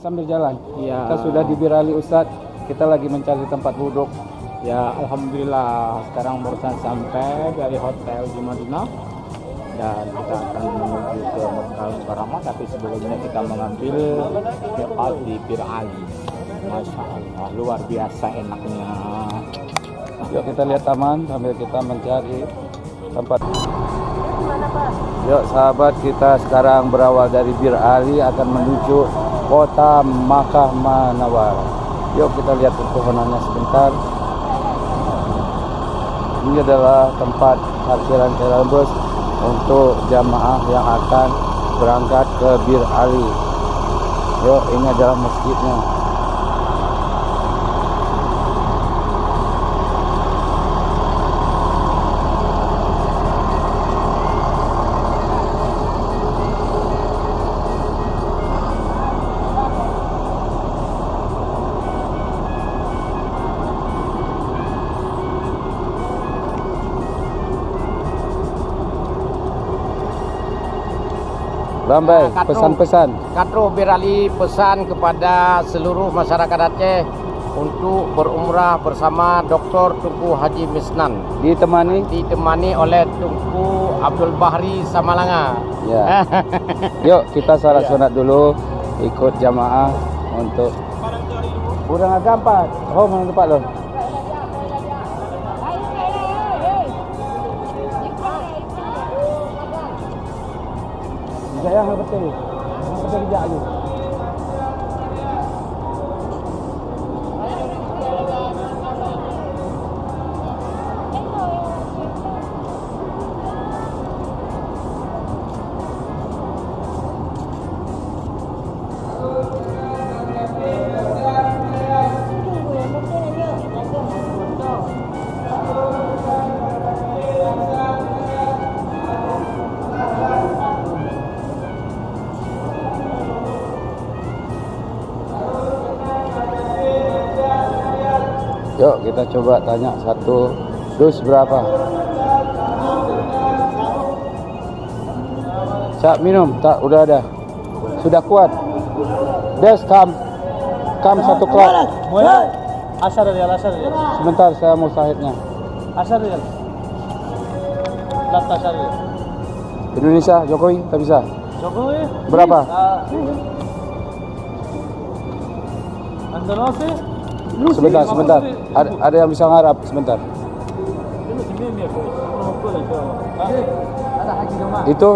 sambil jalan. Ya. Kita sudah di Bir Ali Ustadz. Kita lagi mencari tempat duduk. Ya, alhamdulillah sekarang barusan sampai dari hotel di Madinah dan kita akan menuju ke Mekah Mukarramah, tapi sebelumnya kita mengambil miqat di Bir Ali. Masya Allah, luar biasa enaknya. Yuk kita lihat taman sambil kita mencari tempat. Yuk sahabat, kita sekarang berawal dari Bir Ali akan menuju kota Makkah Manawwarah. Yuk kita lihat pepohonannya sebentar. Ini adalah tempat parkiran kendaraan bus untuk jamaah yang akan berangkat ke Bir Ali. Yuk, ini adalah masjidnya. Lambai, pesan-pesan. Katro Bir Ali pesan kepada seluruh masyarakat Aceh untuk berumrah bersama Dr. Tunku Haji Misnan. Ditemani oleh Tunku Abdul Bahri Samalanga. Ya. Yuk kita salat sunat dulu, ikut jamaah untuk kurang agak 4. Oh, mana tempat lo? Saya yang betul. Yang betul kejap lagi. Yuk kita coba tanya satu dus berapa. Siap minum? Tak, udah ada. Sudah kuat. Des kam satu klub. Asar riyal. Sebentar saya mau sahidnya. Asar riyal. Latas riyal. Indonesia Jokowi tak bisa. Jokowi Berapa? Andalusi. Sebentar. Ada yang bisa ngarap sebentar. Itu.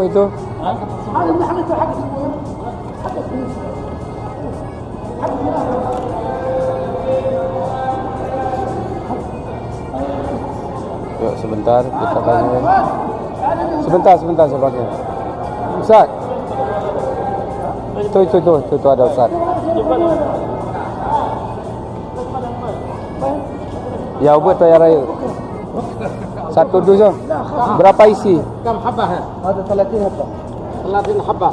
Yuk sebentar kita tanya. Sebentar saya pakai. Ustaz. Itu ada Ustaz. Ya buat ya raya. Satu dus. Berapa isi? Kam habah? Ada 30 habah. 30 habah,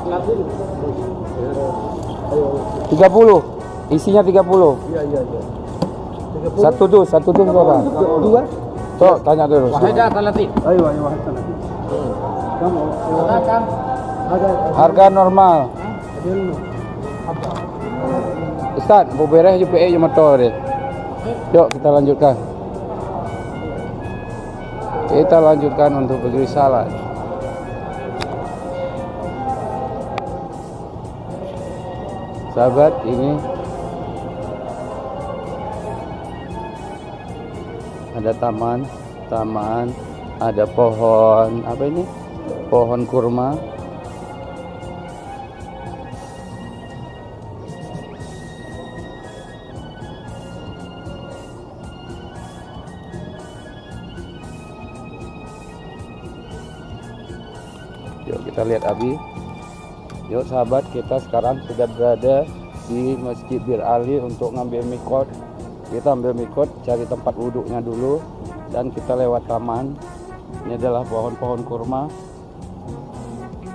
30. Isinya 30. Iya. Satu dus berapa? 2. Tuh, tanya dulu. Wahidah 30. Ayo, wahid 30. Kamu Harga normal. Ustaz, mau beres je PE je motor dia. Yuk kita lanjutkan. Kita lanjutkan untuk pergi salat. Sahabat, ini ada taman, ada pohon, apa ini? Pohon kurma. Yuk kita lihat Abi. Yuk sahabat, kita sekarang sudah berada di Masjid Bir Ali untuk ngambil mikot. Kita ambil mikot, cari tempat wuduknya dulu, dan kita lewat taman. Ini adalah pohon-pohon kurma,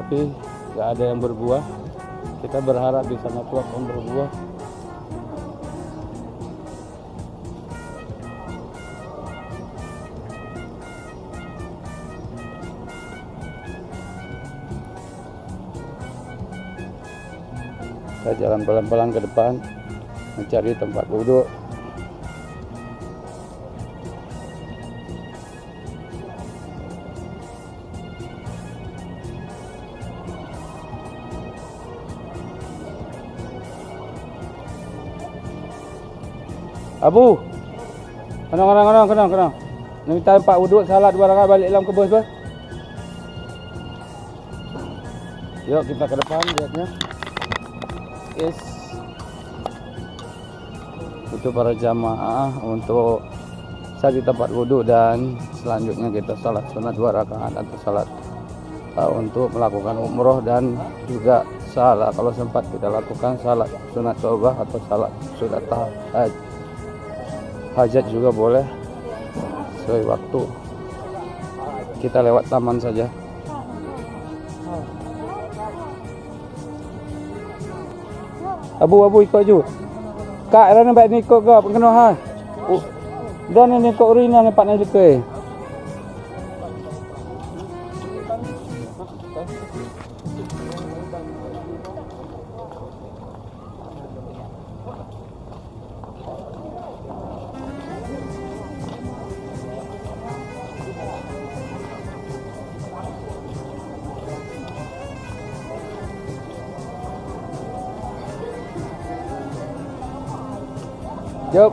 tapi nggak ada yang berbuah. Kita berharap di sana tuh akan berbuah. Kita jalan pelan-pelan ke depan mencari tempat duduk. Abu, kenang. Minta tempat wuduk, salat 2 rakaat balik dalam ke bos bah. Yuk kita ke depan lihatnya. Yes. Itu para jamaah untuk cari tempat wuduk dan selanjutnya kita salat sunat 2 rakaat atau salat untuk melakukan umroh dan juga salat kalau sempat kita lakukan salat sunat taubah atau salat sunat hajat juga boleh sesuai waktu. Kita lewat taman saja. Abu ikut je. Kak rana baik ni ikut kau kena ha. Dan ni ikut urina ni pak nak dekat. Jom,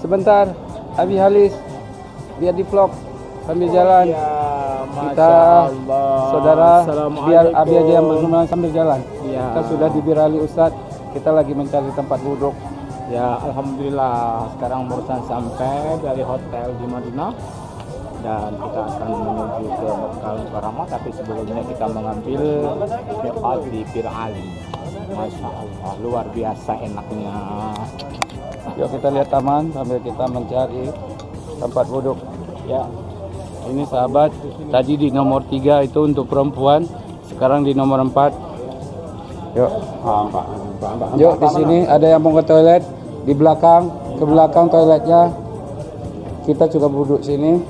sebentar, Abi Halis, biar di vlog sambil jalan. Ya, Kita saudara, biar Abi aja yang berkenalan sambil jalan. Ya. Kita sudah di Bir Ali Ustadz, kita lagi mencari tempat duduk. Ya, alhamdulillah sekarang barusan sampai dari hotel di Madinah dan kita akan menuju ke Mekah Mukarramah, tapi sebelumnya kita mengambil miqat di Bir Ali. Masya Allah, luar biasa enaknya. Yuk kita lihat taman sambil kita mencari tempat duduk. Ya, Ini sahabat, tadi di nomor 3 itu untuk perempuan, sekarang di nomor 4. Yuk. Yuk di sini ada yang mau ke toilet di belakang, ke belakang toiletnya. Kita juga duduk sini.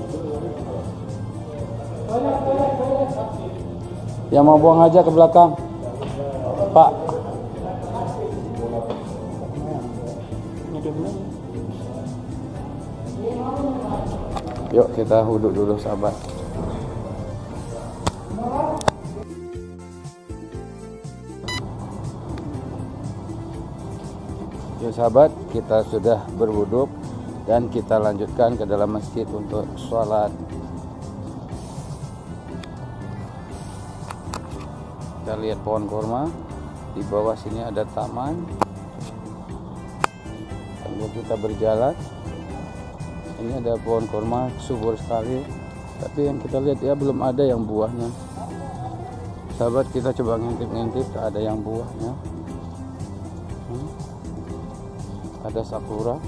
Yang mau buang aja ke belakang, Pak. Yuk kita duduk dulu sahabat. Yuk sahabat, kita sudah berwuduk dan kita lanjutkan ke dalam masjid untuk sholat. Kita lihat pohon kurma, di bawah sini ada taman. Sambil kita berjalan, ini ada pohon kurma subur sekali, tapi yang kita lihat ya belum ada yang buahnya. Sahabat, kita coba ngintip-ngintip, tak ada yang buahnya. Ada sakura.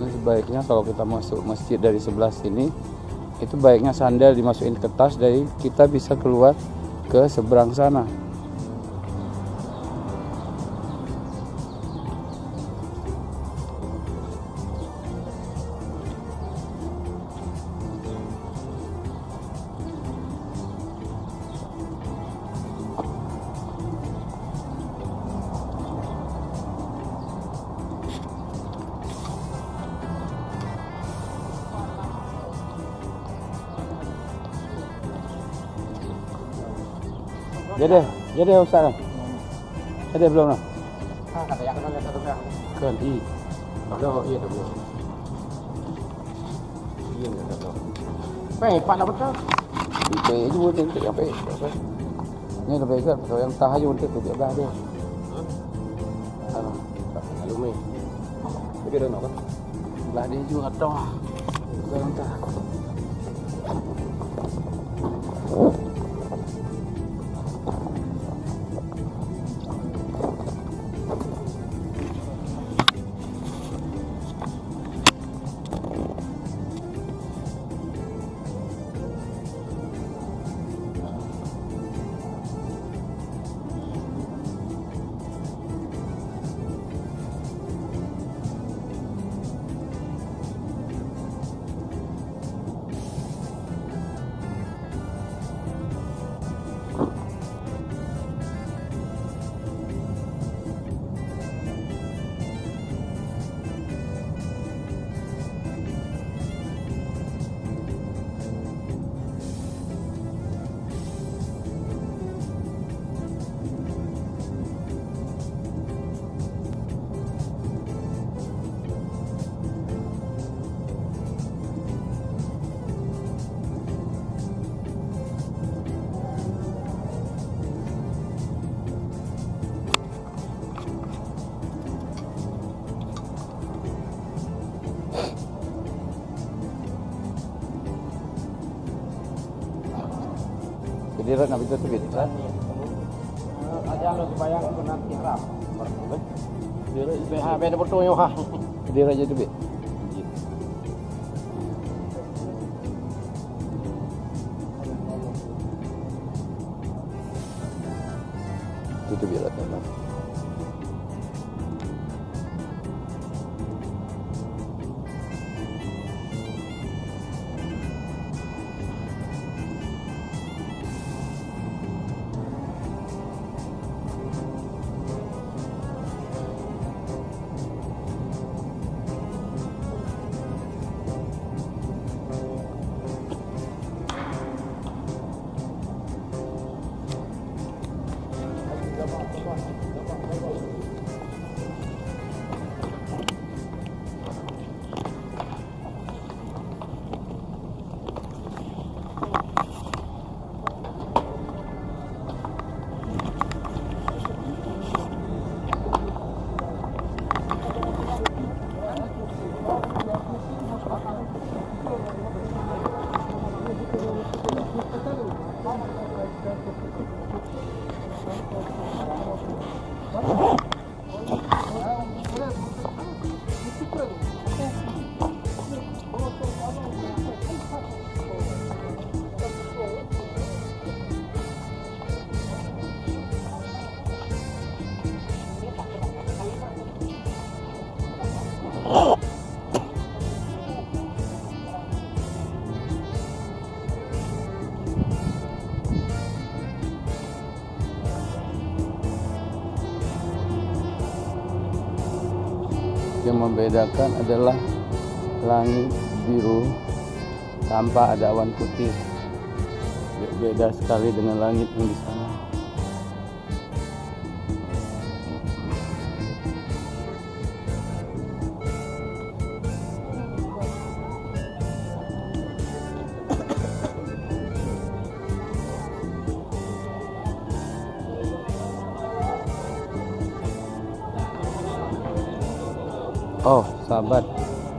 Ini sebaiknya kalau kita masuk masjid dari sebelah sini, itu baiknya sandal dimasukin ke tas, dari kita bisa keluar ke seberang sana. Jadi Ustaz. Jadi belum lah. kata yang kena lihat satu dah. Kan i. Ada iya dah belum. Iya dah tahu. Pak nak betul. Itu je pun tentu yang baik. Ni lebih kan kalau yang tahayun tu dia dah dia. Alumi. Tapi dah nak kan? Lah dia juga tahu. Sekarang tak. Kedirat nabi itu tubit. Aja lo supaya kena tiram. Kedirat beda betul yo ha. Kedirat aja tubit. Itu biar teman. Yang membedakan adalah langit biru tanpa ada awan putih. Beda sekali dengan langit yang di sana. Oh, sahabat,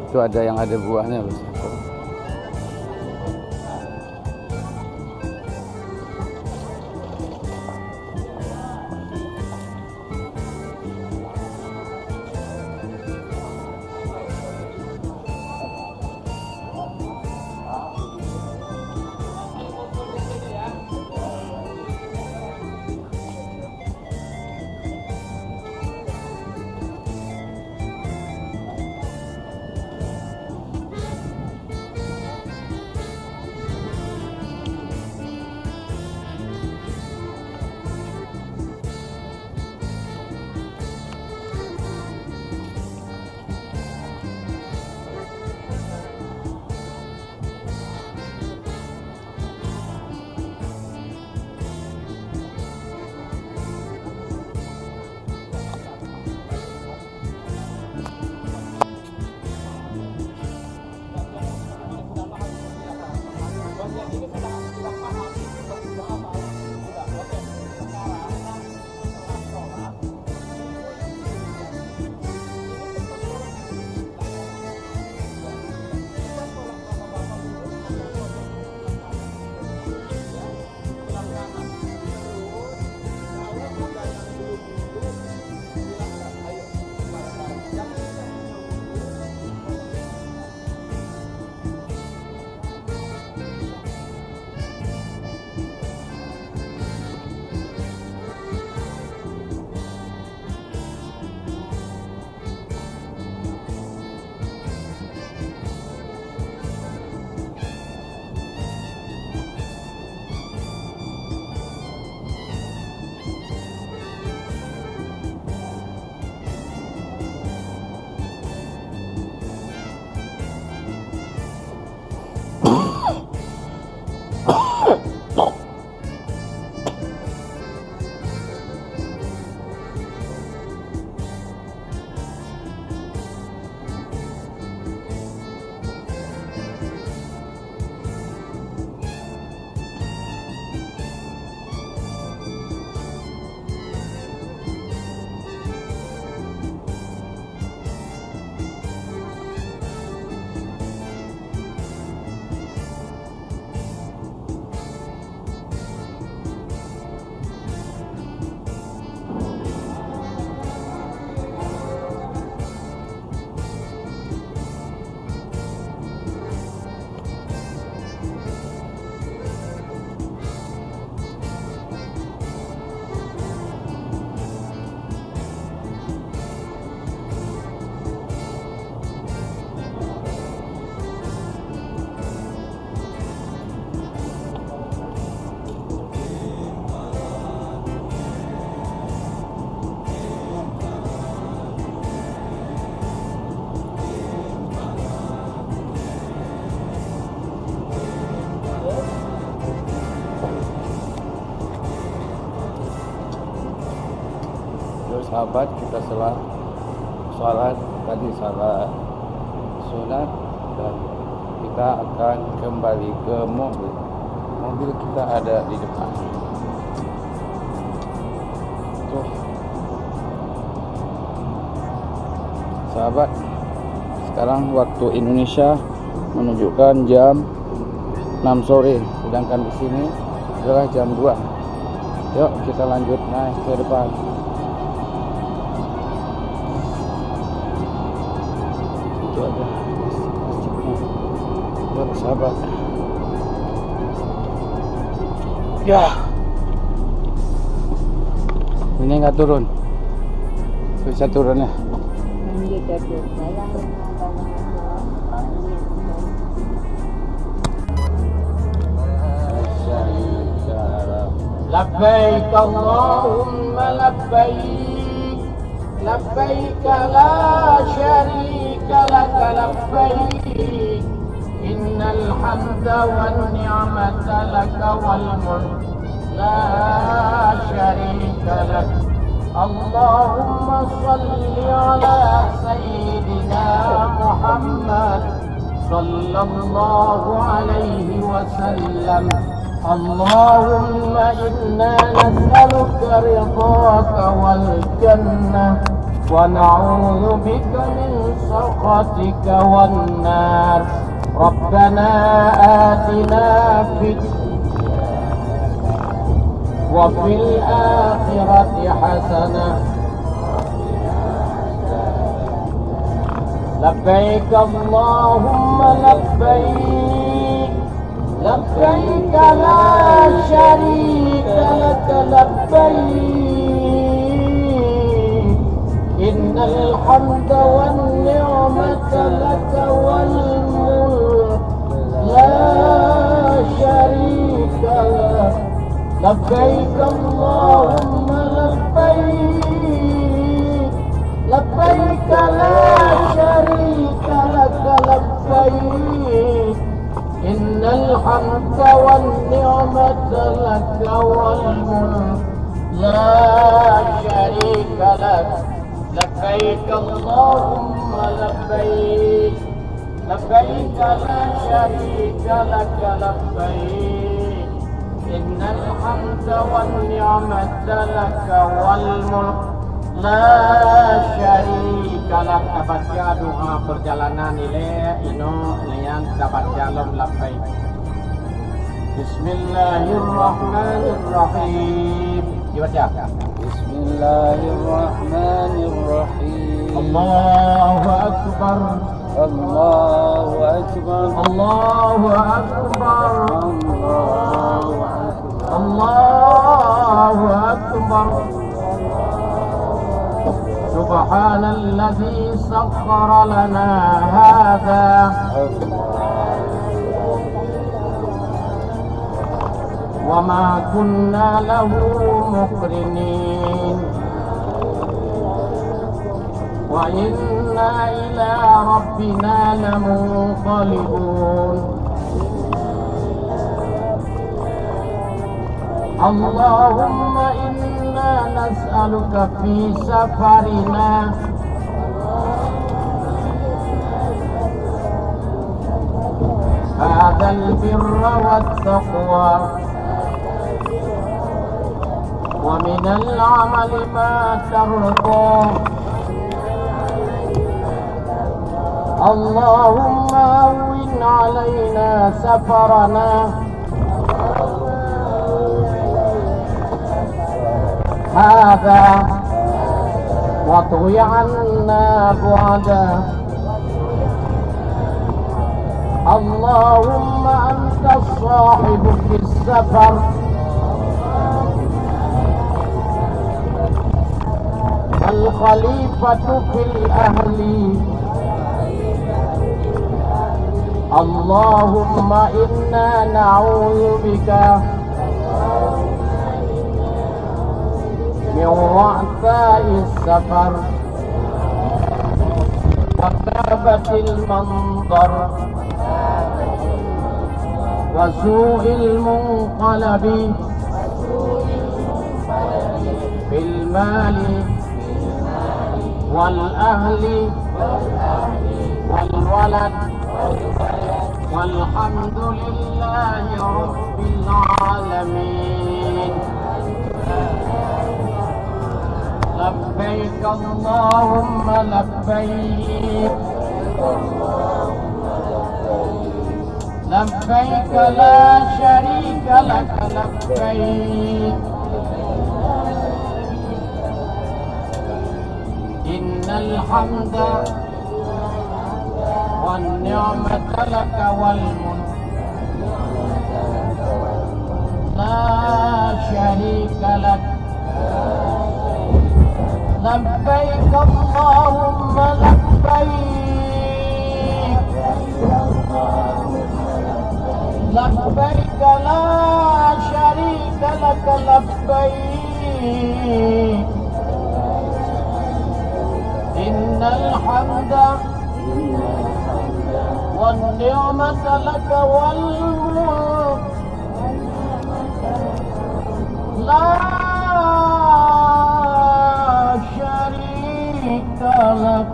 itu ada yang ada buahnya loh. sahabat, kita setelah sholat tadi salat sunat dan kita akan kembali ke mobil. Mobil kita ada di depan. Tuh. Sahabat, sekarang waktu Indonesia menunjukkan jam 6 sore, sedangkan di sini adalah jam 2. Yuk kita lanjut naik ke depan. Itu ada masjidnya. Yuk sahabat. Ya. Ini nggak turun. Bisa turun ya. لبيك اللهم لبيك لبيك لا شريك لك لبيك إن الحمد والنعمة لك والملك لا شريك لك اللهم صل على سيدنا محمد صلى الله عليه وسلم اللهم إنا نسألك رضاك والجنة ونعوذ بك من سخطك والنار ربنا آتنا في وفي الآخرة حسنة لبيك اللهم لبيك لبيك لا شريك لك لبيك إن الحمد والنعمة لك والملك لا شريك لك لبيك اللهم لبيك لبيك لا شريك لك لبيك إن الحمد والنعمة لك والملك لا شريك لك لبيك اللهم لبيك لبيك لا شريك لك لبيك إن الحمد والنعمة لك والملك لا شريك لك. Baca doa perjalanan ile ino lian dapat shalom labbaik. Bismillahirrahmanirrahim. Dibaca. Bismillahirrahmanirrahim. Allahu akbar. Allahu akbar. Allahu akbar. Allahu الله akbar. أكبر سبحان الذي سخر لنا هذا وما كنا له مقرنين وإنا إلى ربنا لمنقلبون اللهم إنا نسألك في سفرنا هذا البر والتقوى ومن العمل ما ترضى اللهم هون علينا سفرنا هذا واطوي عنا بعدا اللهم أنت الصاحب في السفر الخليفة في الأهل اللهم إنا نعوذ بك من وعثاء السفر وكآبة المنظر وسوء المنقلب في المال والأهل والولد والحمد لله رب العالمين. لبيك اللهم لبيك لبيك لا شريك لك لبيك إن الحمد والنعمة لك والملك لا شريك لك. لبيك اللهم لبيك لبيك لا شريك لك لبيك إن الحمد والنعمة لك والملك لا شريك لك.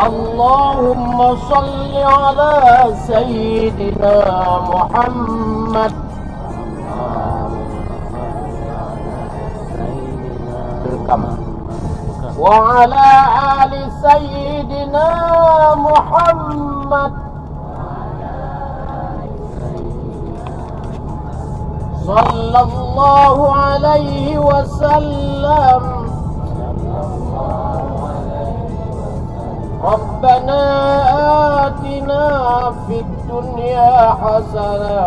اللهم صل على سيدنا محمد وعلى آل سيدنا محمد صلى الله عليه وسلم. ربنا آتنا في الدنيا حسنة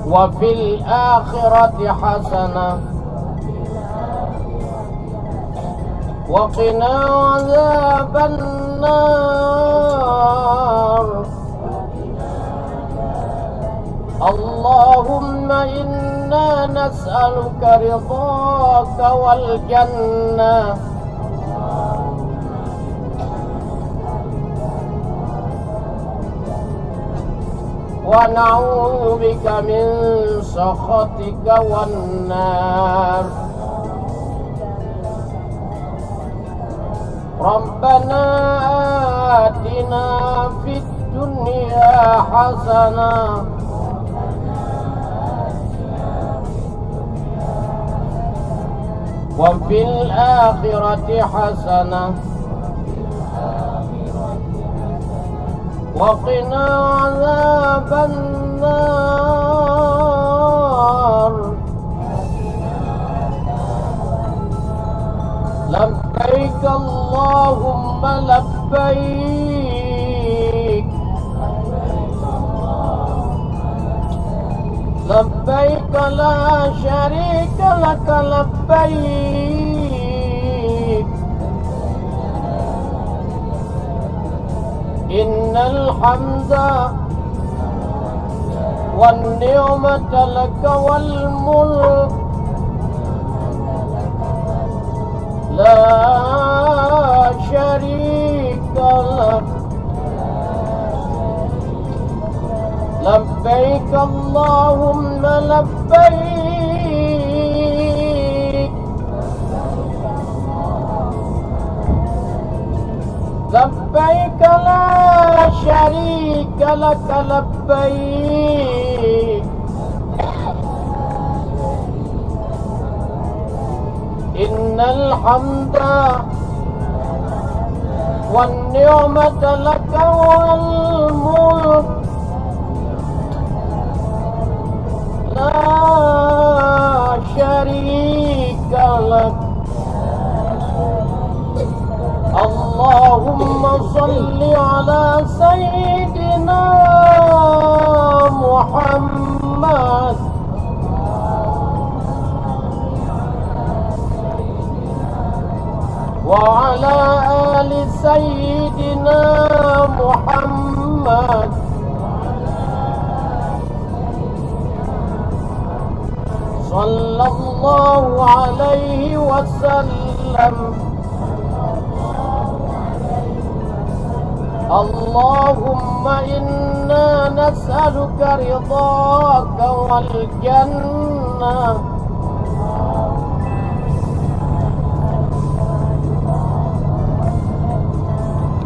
وفي الآخرة حسنة وقنا عذاب النار. اللهم إنا نسألك رضاك والجنة ونعوذ بك من سخطك والنار. ربنا آتنا في الدنيا حسنة وفي الآخرة حسنة وقنا عذاب النار. لبيك اللهم لبيك لبيك لا شريك لك لبيك إن الحمد والنعمة لك والملك لا شريك لك. لبيك اللهم لبيك لبيك لا شريك لك لبيك إن الحمد والنعمة لك والملك لا شريك لك. اللهم صل على سيدنا محمد وعلى آل سيدنا محمد صلى الله عليه وسلم. اللهم إنا نسألك رضاك والجنة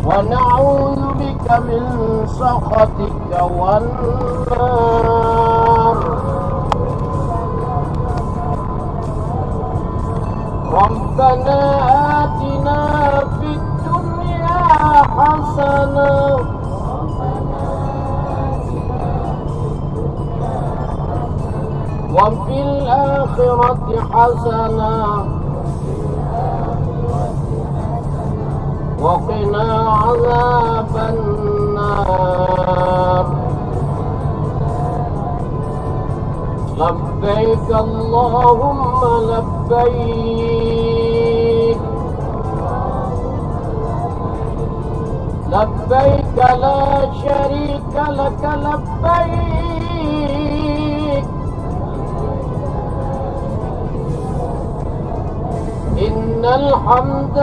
ونعوذ بك من سخطك والنار ربنا آتنا في الدنيا حسنة وفي الآخرة حسنة وقنا عذاب النار لبيك اللهم لبيك لبيك لا شريك لك لبيك إن الحمد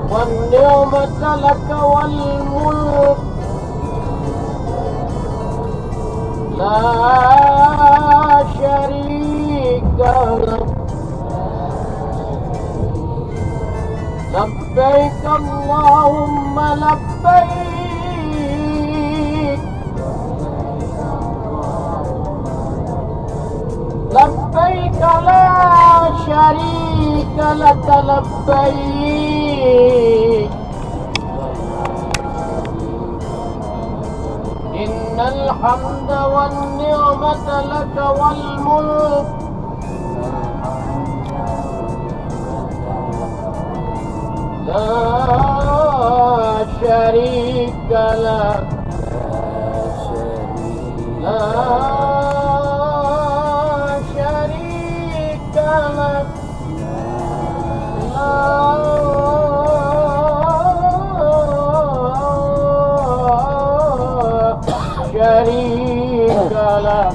والنعمة لك والملك لا شريك لك لبيك اللهم لبيك لبيك لا شريك لك لبيك إن الحمد والنعمة لك والملك لا شريك لك لا شريك لك شريك له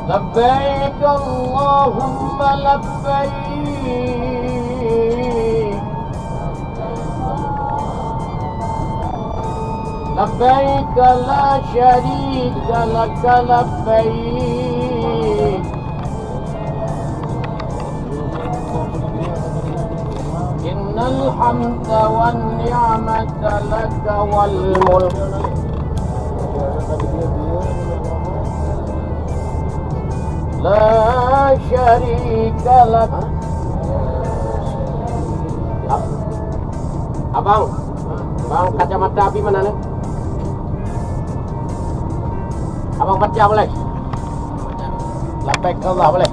لبيك اللهم لبيك لبيك لا شريك لك لبيك إن الحمد والنعمة لك والملك لا شريك لك. Abang, bang kacamata api mana nih? Abang baca boleh? Labbaik Allah boleh?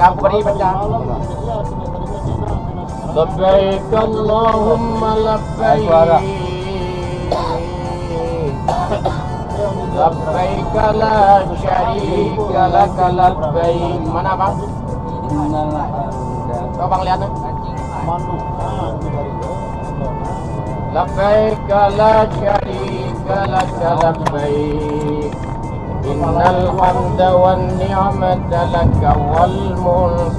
Kamu beri baca. Labbaik Allahumma labbaik. Labbaik la syarika laka labbaik. Mana bang? Coba bang lihat nih. Labbaik la syarika laka labbaik. Innal hamda wan ni'mata laka wal mulk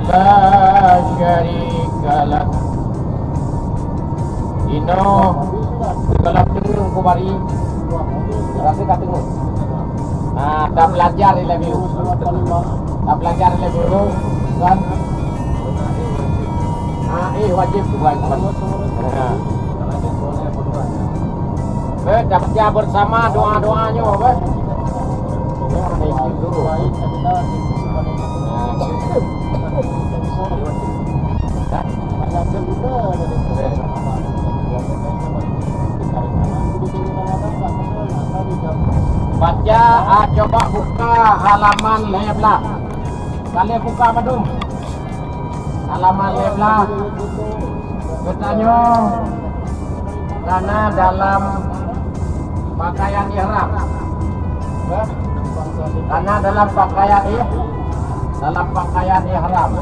la syarika lak. Ino kalau tengok kumari rasa kating. Ah, dah belajar lebih dulu. Dah belajar lebih dulu kan? Ah, wajib buat. Dah baca bersama doa-doanya, Bos. Baca, coba buka halaman leblah. Kalian buka madum. Halaman leblah. Bertanya karena dalam pakaian ihram. Karena dalam pakaian ihram.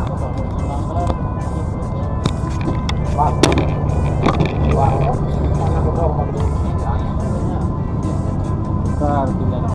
Bakar, tidak